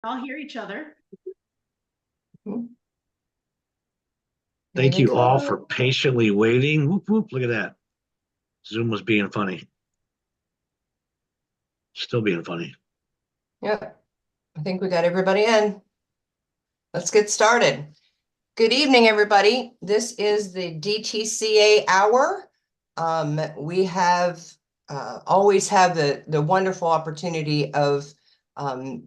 All hear each other. Thank you all for patiently waiting. Whoop, whoop, look at that. Zoom was being funny. Still being funny. Yep. I think we got everybody in. Let's get started. Good evening, everybody. This is the DTCA hour. We have always have the wonderful opportunity of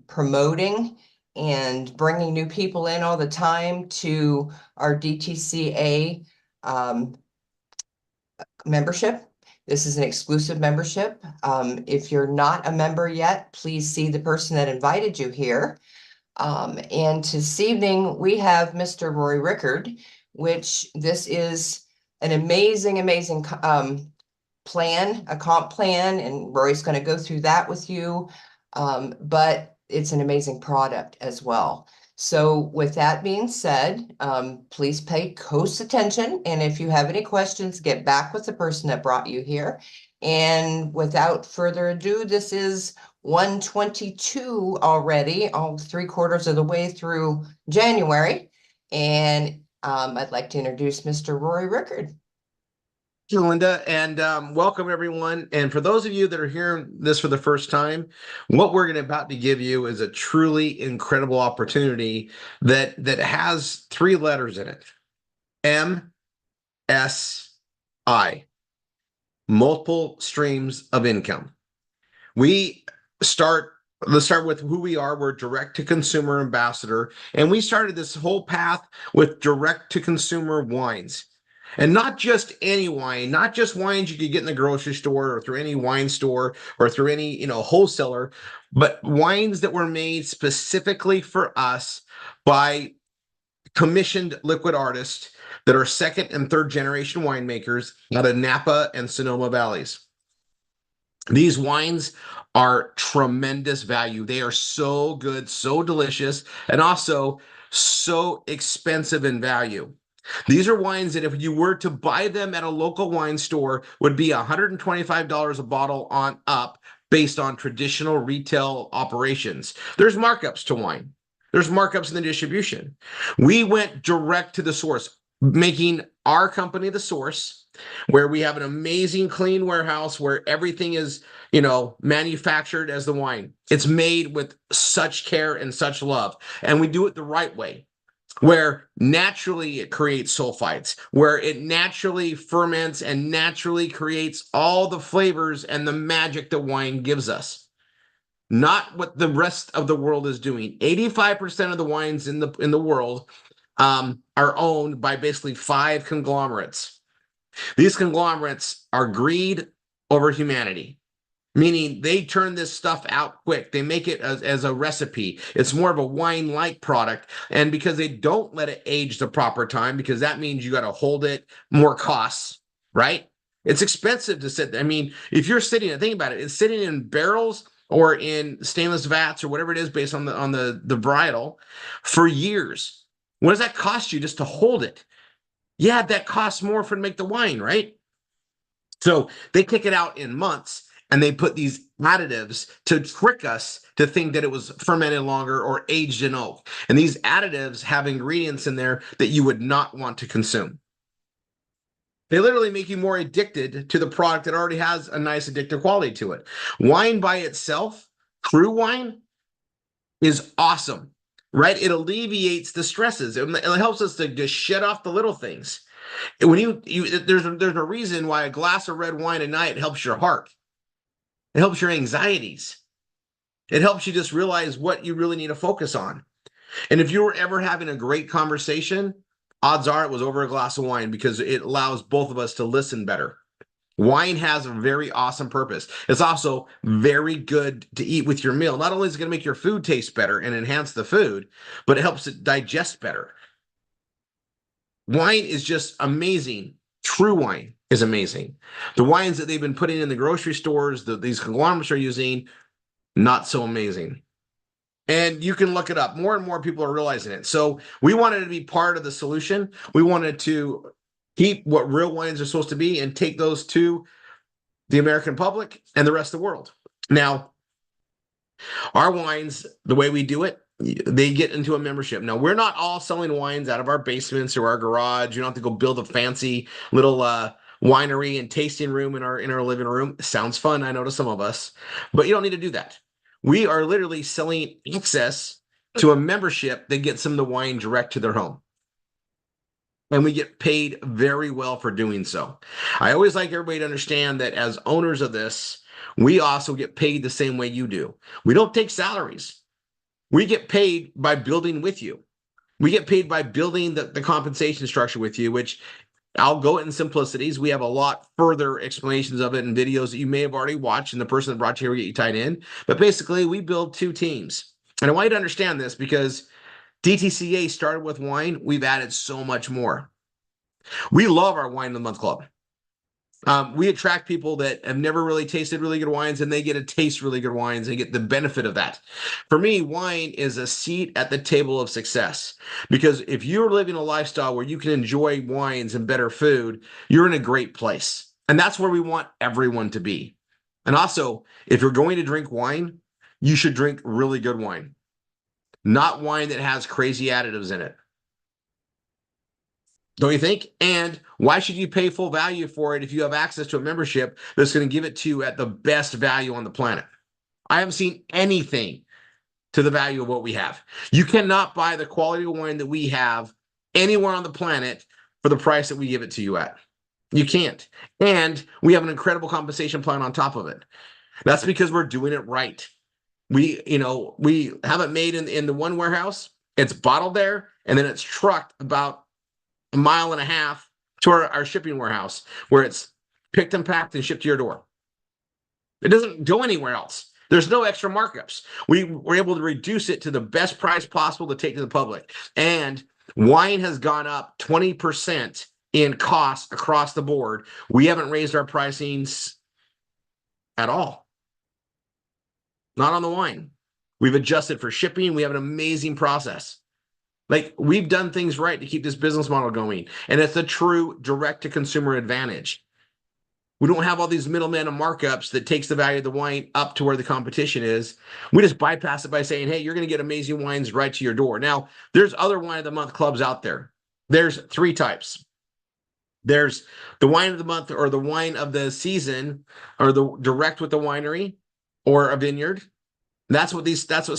promoting and bringing new people in all the time to our DTCA membership. This is an exclusive membership. If you're not a member yet, please see the person that invited you here. And this evening we have Mr. Roy Rickard, which this is an amazing plan, a comp plan, and Roy's going to go through that with you. But it's an amazing product as well. So with that being said, please pay close attention. And if you have any questions, get back with the person that brought you here. And without further ado, this is 122 already, all 3/4 of the way through January. And I'd like to introduce Mr. Roy Rickard. Thank you, Linda, and welcome everyone. And for those of you that are hearing this for the first time, what we're about to give you is a truly incredible opportunity that has 3 letters in it. MSI, multiple streams of income. Let's start with who we are. We're direct to consumer ambassador, and we started this whole path with direct to consumer wines. And not just any wine, not just wines you could get in the grocery store or through any wine store or through any, wholesaler, but wines that were made specifically for us by commissioned liquid artists that are 2nd and 3rd generation winemakers out of Napa and Sonoma Valleys. These wines are tremendous value. They are so good, so delicious, and also so expensive in value. These are wines that if you were to buy them at a local wine store would be $125 a bottle on up based on traditional retail operations. There's markups to wine. There's markups in the distribution. We went direct to the source, making our company the source, where we have an amazing clean warehouse where everything is, manufactured as the wine. It's made with such care and such love, and we do it the right way, where naturally it creates sulfites, where it naturally ferments and naturally creates all the flavors and the magic that wine gives us. Not what the rest of the world is doing. 85% of the wines in the world are owned by basically 5 conglomerates. These conglomerates are greed over humanity, meaning they turn this stuff out quick. They make it as a recipe. It's more of a wine-like product. And because they don't let it age the proper time, because that means you got to hold it, more costs, right? It's expensive to sit there. I mean, if you're sitting, think about it, it's sitting in barrels or in stainless vats or whatever it is based on the varietal for years. What does that cost you just to hold it? Yeah, that costs more to make the wine, right? So they kick it out in months, and they put these additives to trick us to think that it was fermented longer or aged in oak. And these additives have ingredients in there that you would not want to consume. They literally make you more addicted to the product that already has a nice addictive quality to it. Wine by itself, true wine, is awesome, right? It alleviates the stresses. It helps us to just shut off the little things. When there's a reason why a glass of red wine at night helps your heart. It helps your anxieties. It helps you just realize what you really need to focus on. And if you were ever having a great conversation, odds are it was over a glass of wine, because it allows both of us to listen better. Wine has a very awesome purpose. It's also very good to eat with your meal. Not only is it going to make your food taste better and enhance the food, but it helps it digest better. Wine is just amazing. True wine is amazing. The wines that they've been putting in the grocery stores, these conglomerates are using, not so amazing. And you can look it up. More and more people are realizing it. So we wanted to be part of the solution. We wanted to keep what real wines are supposed to be and take those to the American public and the rest of the world. Now, our wines, the way we do it they get into a membership. Now, we're not all selling wines out of our basements or our garage. You don't have to go build a fancy little winery and tasting room in our living room. Sounds fun, I know, to some of us, but you don't need to do that. We are literally selling access to a membership that gets them the wine direct to their home. And we get paid very well for doing so. I always like everybody to understand that as owners of this, we also get paid the same way you do. We don't take salaries. We get paid by building with you. We get paid by building the compensation structure with you, which I'll go in simplicities. We have a lot further explanations of it in videos that you may have already watched, and the person that brought you here will get you tied in. But basically, we build two teams. And I want you to understand this because DTCA started with wine. We've added so much more. We love our Wine of the Month Club. We attract people that have never really tasted really good wines, and they get to taste really good wines and get the benefit of that. For me, wine is a seat at the table of success, because if you're living a lifestyle where you can enjoy wines and better food, you're in a great place. And that's where we want everyone to be. And also, if you're going to drink wine, you should drink really good wine, not wine that has crazy additives in it. Don't you think? And why should you pay full value for it if you have access to a membership that's going to give it to you at the best value on the planet? I haven't seen anything to the value of what we have. You cannot buy the quality of wine that we have anywhere on the planet for the price that we give it to you at. You can't. And we have an incredible compensation plan on top of it. That's because we're doing it right. We have it made in the one warehouse. It's bottled there, and then it's trucked about a mile and a half to our shipping warehouse, where it's picked and packed and shipped to your door. It doesn't go anywhere else. There's no extra markups. We were able to reduce it to the best price possible to take to the public. And wine has gone up 20% in cost across the board. We haven't raised our pricings at all. Not on the wine. We've adjusted for shipping. We have an amazing process. Like, we've done things right to keep this business model going. And it's a true direct-to-consumer advantage. We don't have all these middlemen and markups that takes the value of the wine up to where the competition is. We just bypass it by saying, hey, you're going to get amazing wines right to your door. Now, there's other Wine of the Month clubs out there. There's three types. There's the Wine of the Month, or the Wine of the Season, or the direct with the winery or a vineyard. That's what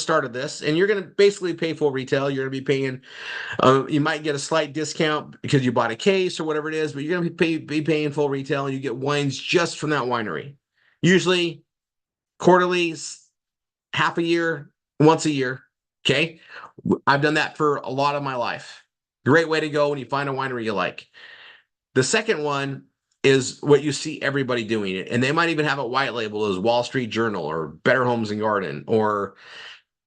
started this. And you're going to basically pay full retail. You're going to be paying, you might get a slight discount because you bought a case or whatever it is, but you're going to be paying full retail, and you get wines just from that winery. Usually quarterly, half a year, once a year. Okay. I've done that for a lot of my life. Great way to go when you find a winery you like. The second one is what you see everybody doing it. And they might even have it white labeled as Wall Street Journal or Better Homes and Garden or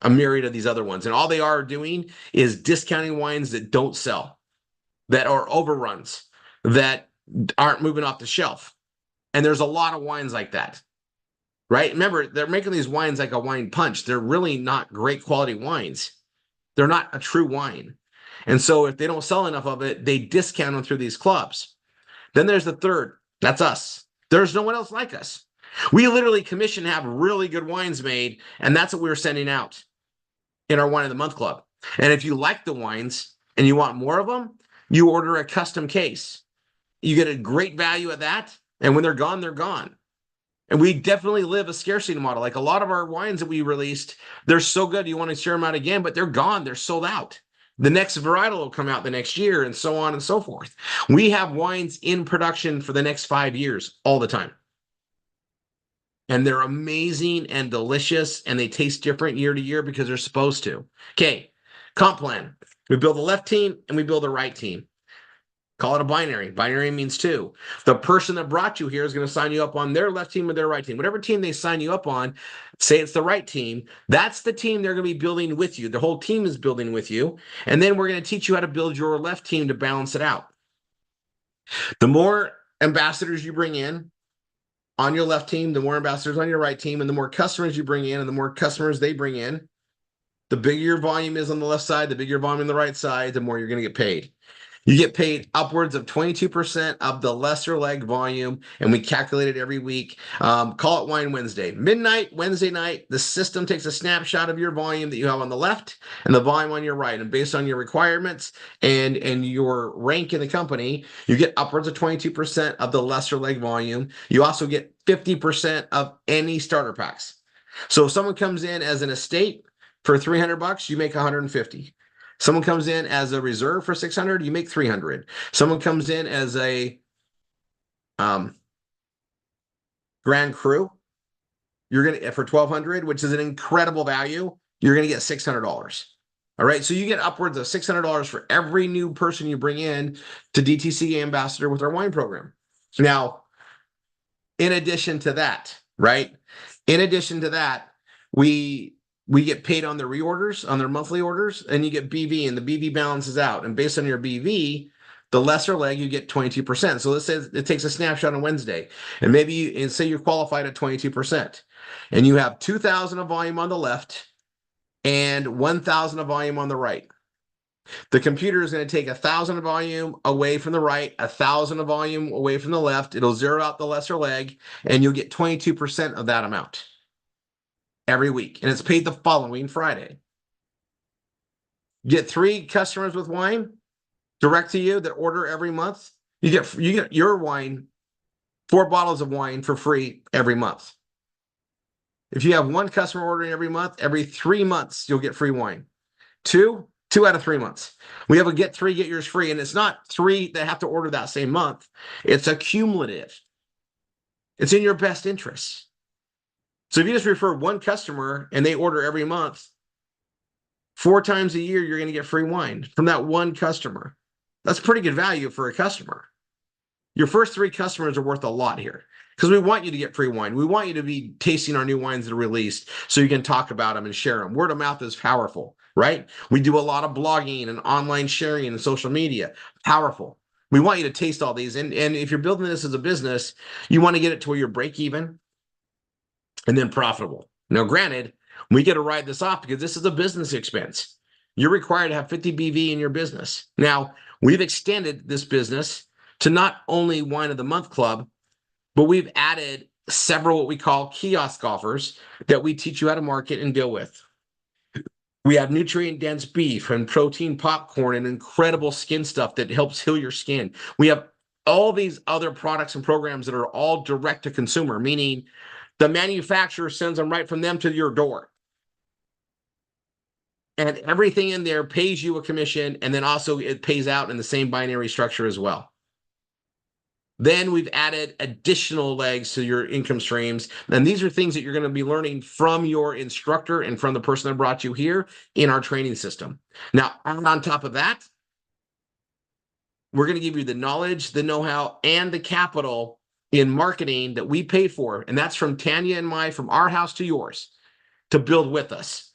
a myriad of these other ones. And all they are doing is discounting wines that don't sell, that are overruns, that aren't moving off the shelf. And there's a lot of wines like that, right? Remember, they're making these wines like a wine punch. They're really not great quality wines. They're not a true wine. And so if they don't sell enough of it, they discount them through these clubs. Then there's the third. That's us. There's no one else like us. We literally commission have really good wines made, and that's what we're sending out in our Wine of the Month Club. And if you like the wines and you want more of them, you order a custom case. You get a great value at that, and when they're gone, they're gone. And we definitely live a scarcity model. Like a lot of our wines that we released, they're so good you want to share them out again, but they're gone. They're sold out. The next varietal will come out the next year, and so on and so forth. We have wines in production for the next 5 years all the time. And they're amazing and delicious, and they taste different year to year because they're supposed to. Okay, comp plan. We build a left team and we build a right team. Call it a binary. Binary means two. The person that brought you here is going to sign you up on their left team or their right team. Whatever team they sign you up on, say it's the right team, that's the team they're going to be building with you. The whole team is building with you. And then we're going to teach you how to build your left team to balance it out. The more ambassadors you bring in on your left team, the more ambassadors on your right team, and the more customers you bring in and the more customers they bring in, the bigger your volume is on the left side, the bigger your volume on the right side, the more you're going to get paid. You get paid upwards of 22% of the lesser leg volume, and we calculate it every week. Call it Wine Wednesday. Midnight, Wednesday night, the system takes a snapshot of your volume that you have on the left and the volume on your right. And based on your requirements and your rank in the company, you get upwards of 22% of the lesser leg volume. You also get 50% of any starter packs. So if someone comes in as an estate for $300, you make 150. Someone comes in as a reserve for 600, you make 300. Someone comes in as a Grand Cru, you're gonna for 1,200, which is an incredible value. You're gonna get $600. All right, so you get upwards of $600 for every new person you bring in to DTC Ambassador with our wine program. Now, in addition to that, right? In addition to that, we get paid on their reorders, on their monthly orders, and you get BV, and the BV balances out. And based on your BV, the lesser leg, you get 22%. So let's say it takes a snapshot on Wednesday, and maybe and say you're qualified at 22%, and you have 2,000 of volume on the left and 1,000 of volume on the right. The computer is going to take 1,000 of volume away from the right, 1,000 of volume away from the left. It'll zero out the lesser leg, and you'll get 22% of that amount every week, and it's paid the following Friday. Get 3 customers with wine direct to you that order every month. You get your wine, 4 bottles of wine for free every month. If you have 1 customer ordering every month, every 3 months you'll get free wine. 2 out of 3 months. We have a get 3, get yours free, and it's not 3 that have to order that same month. It's a cumulative. It's in your best interest. So if you just refer 1 customer and they order every month, 4 times a year, you're going to get free wine from that 1 customer. That's pretty good value for a customer. Your first 3 customers are worth a lot here because we want you to get free wine. We want you to be tasting our new wines that are released so you can talk about them and share them. Word of mouth is powerful, right? We do a lot of blogging and online sharing and social media. Powerful. We want you to taste all these. And if you're building this as a business, you want to get it to where you're break even and then profitable. Now, granted, we get to write this off because this is a business expense. You're required to have 50 BV in your business. Now, we've extended this business to not only Wine of the Month Club, but we've added several what we call kiosk offers that we teach you how to market and deal with. We have nutrient-dense beef and protein popcorn and incredible skin stuff that helps heal your skin. We have all these other products and programs that are all direct to consumer, meaning the manufacturer sends them right from them to your door. And everything in there pays you a commission, and then also it pays out in the same binary structure as well. Then we've added additional legs to your income streams. And these are things that you're going to be learning from your instructor and from the person that brought you here in our training system. Now, on top of that, we're going to give you the knowledge, the know-how, and the capital in marketing that we pay for. And that's from Tanya and from our house to yours to build with us.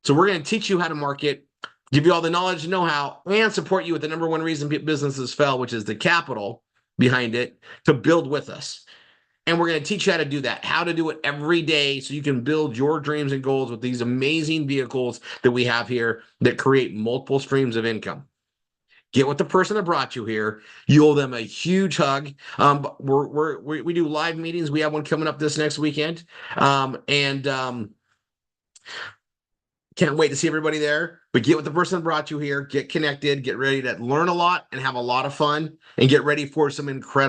So we're going to teach you how to market, give you all the knowledge and know-how, and support you with the number 1 reason businesses fail, which is the capital behind it, to build with us. And we're going to teach you how to do that, how to do it every day so you can build your dreams and goals with these amazing vehicles that we have here that create multiple streams of income. Get with the person that brought you here. You owe them a huge hug. We do live meetings. We have one coming up this next weekend. Can't wait to see everybody there. But get with the person that brought you here. Get connected. Get ready to learn a lot and have a lot of fun. And get ready for some incredible